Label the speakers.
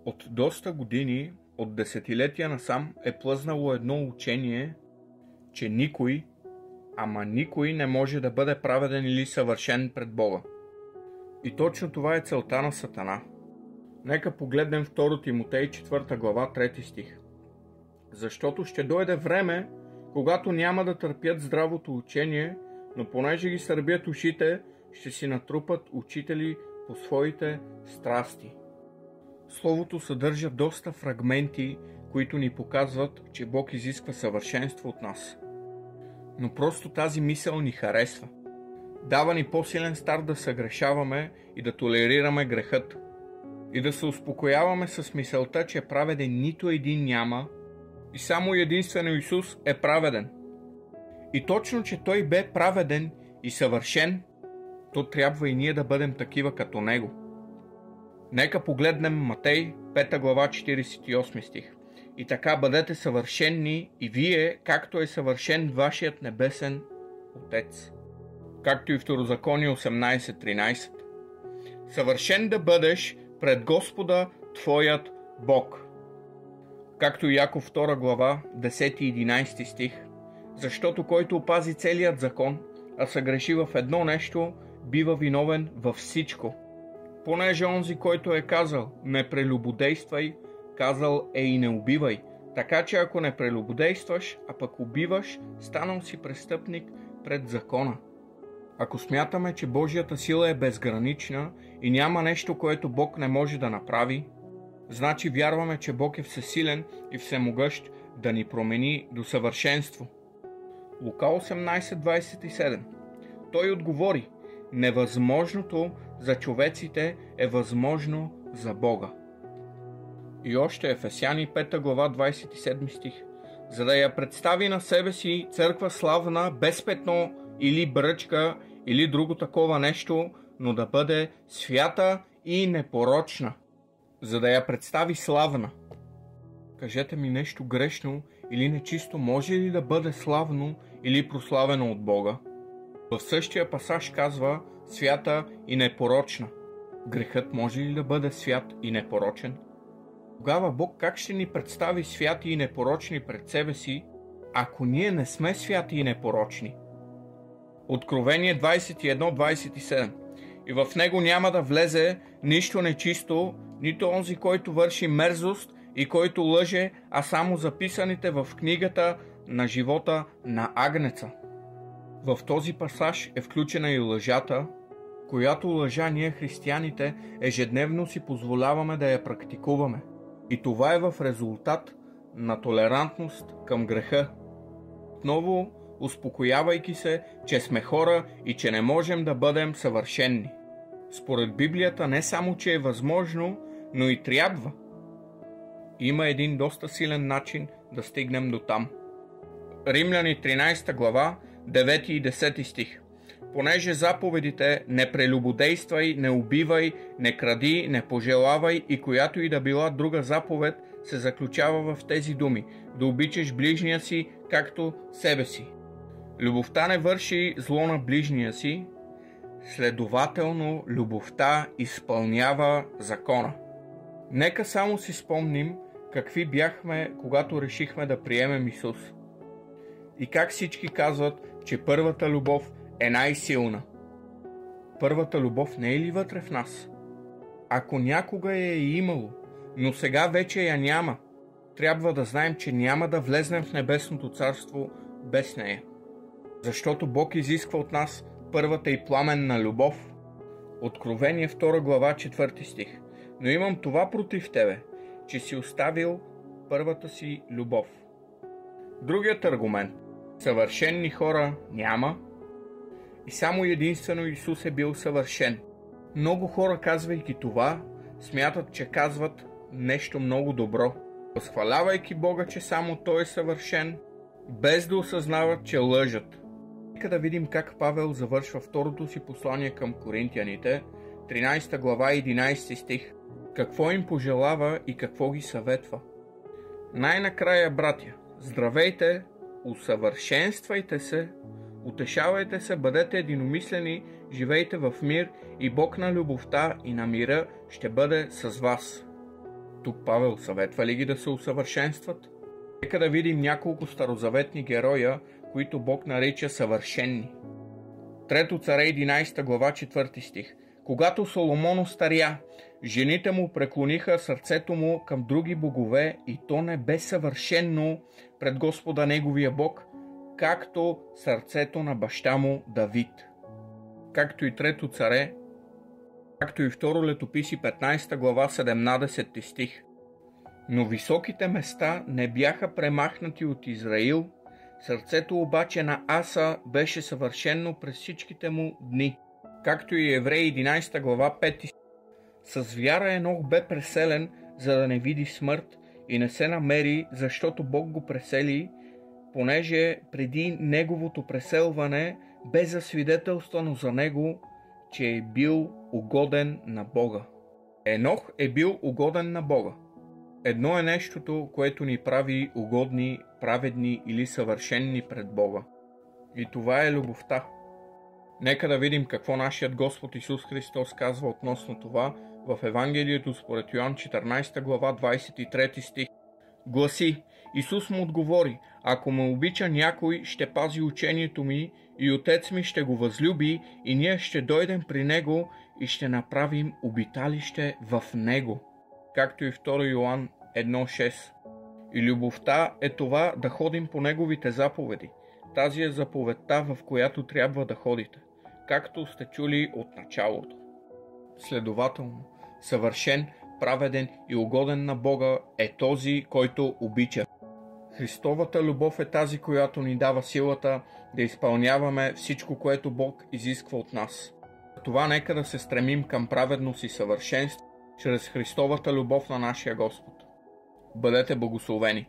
Speaker 1: От доста години, от десетилетия насам е плъзнало едно учение, че никой, ама никой не може да бъде праведен или съвършен пред Бога. И точно това е целта на Сатана. Нека погледнем 2 Тимотей 4 глава 3 стих. Защото ще дойде време, когато няма да търпят здравото учение, но понеже ги сърбят ушите, ще си натрупат учители по своите страсти. Словото съдържа доста фрагменти, които ни показват, че Бог изисква съвършенство от нас. Но просто тази мисъл ни харесва. Дава ни по-силен старт да съгрешаваме и да толерираме грехът. И да се успокояваме с мисълта, че праведен нито един няма и само единствено Исус е праведен. И точно, че Той бе праведен и съвършен, то трябва и ние да бъдем такива като Него. Нека погледнем Матей 5 глава 48 стих. И така бъдете съвършенни и вие, както е съвършен вашият небесен Отец. Както и Второзаконие 18.13. Съвършен да бъдеш пред Господа Твоят Бог. Както и Яков 2 глава 10 и 11 стих. Защото който опази целият закон, а съгреши в едно нещо, бива виновен във всичко. Понеже онзи, който е казал не прелюбодействай, казал е и не убивай. Така че ако не прелюбодействаш, а пък убиваш, станал си престъпник пред закона. Ако смятаме, че Божията сила е безгранична и няма нещо, което Бог не може да направи, значи вярваме, че Бог е всесилен и всемогъщ да ни промени до съвършенство. Лука 18.27. Той отговори: невъзможното за човеците е възможно за Бога. И още Ефесяни 5 глава 27 стих. За да я представи на себе си църква славна, без петно или бръчка или друго такова нещо, но да бъде свята и непорочна. За да я представи славна. Кажете ми, нещо грешно или нечисто може ли да бъде славно или прославено от Бога? В същия пасаж казва свята и непорочна. Грехът може ли да бъде свят и непорочен? Тогава Бог как ще ни представи святи и непорочни пред себе си, ако ние не сме святи и непорочни? Откровение 21.27. И в него няма да влезе нищо нечисто, нито онзи, който върши мерзост и който лъже, а само записаните в книгата на живота на Агнеца. В този пасаж е включена и лъжата, която лъжа ние християните ежедневно си позволяваме да я практикуваме. И това е в резултат на толерантност към греха. Отново успокоявайки се, че сме хора и че не можем да бъдем съвършенни. Според Библията не само, че е възможно, но и трябва. Има един доста силен начин да стигнем до там. Римляни 13 глава 9 и 10 стих. Понеже заповедите не прелюбодействай, не убивай, не кради, не пожелавай и която и да била друга заповед се заключава в тези думи: да обичаш ближния си както себе си. Любовта не върши зло на ближния си, следователно любовта изпълнява закона. Нека само си спомним какви бяхме, когато решихме да приемем Исус. И как всички казват, че първата любов е най-силна. Първата любов не е ли вътре в нас? Ако някога я е имало, но сега вече я няма, трябва да знаем, че няма да влезнем в небесното царство без нея. Защото Бог изисква от нас първата и пламенна любов. Откровение 2 глава 4 стих. Но имам това против тебе, че си оставил първата си любов. Другият аргумент. Съвършенни хора няма и само единствено Исус е бил съвършен. Много хора, казвайки това, смятат, че казват нещо много добро, възхвалявайки Бога, че само Той е съвършен, без да осъзнават, че лъжат. Нека да видим как Павел завършва второто си послание към Коринтияните, 13 глава 11 стих. Какво им пожелава и какво ги съветва? Най-накрая, братя, здравейте, усъвършенствайте се, утешавайте се, бъдете единомислени, живейте в мир и Бог на любовта и на мира ще бъде с вас. Тук Павел съветва ли ги да се усъвършенстват? Нека да видим няколко старозаветни героя, които Бог нарича съвършенни. Трето царе 11 глава 4 стих. Когато Соломон остаря, жените му преклониха сърцето му към други богове и то не бе съвършено пред Господа неговия Бог, както сърцето на баща му Давид. Както и трето царе, както и второ летописи 15 глава 17 стих. Но високите места не бяха премахнати от Израил, сърцето обаче на Аса беше съвършено през всичките му дни. Както и Евреи 11 глава 5 стих. С вяра Енох бе преселен, за да не види смърт и не се намери, защото Бог го пресели, понеже преди неговото преселване бе засвидетелствано за него, че е бил угоден на Бога. Енох е бил угоден на Бога. Едно е нещото, което ни прави угодни, праведни или съвършенни пред Бога. И това е любовта. Нека да видим какво нашият Господ Исус Христос казва относно това в Евангелието според Йоан 14 глава 23 стих. Гласи: Исус му отговори: ако ме обича някой, ще пази учението ми и Отец ми ще го възлюби и ние ще дойдем при него и ще направим обиталище в него. Както и 2 Йоан 1.6. И любовта е това да ходим по неговите заповеди. Тази е заповедта, в която трябва да ходите, както сте чули от началото. Следователно, съвършен, праведен и угоден на Бога е този, който обича. Христовата любов е тази, която ни дава силата да изпълняваме всичко, което Бог изисква от нас. Това нека да се стремим към праведност и съвършенство чрез Христовата любов на нашия Господ. Бъдете благословени!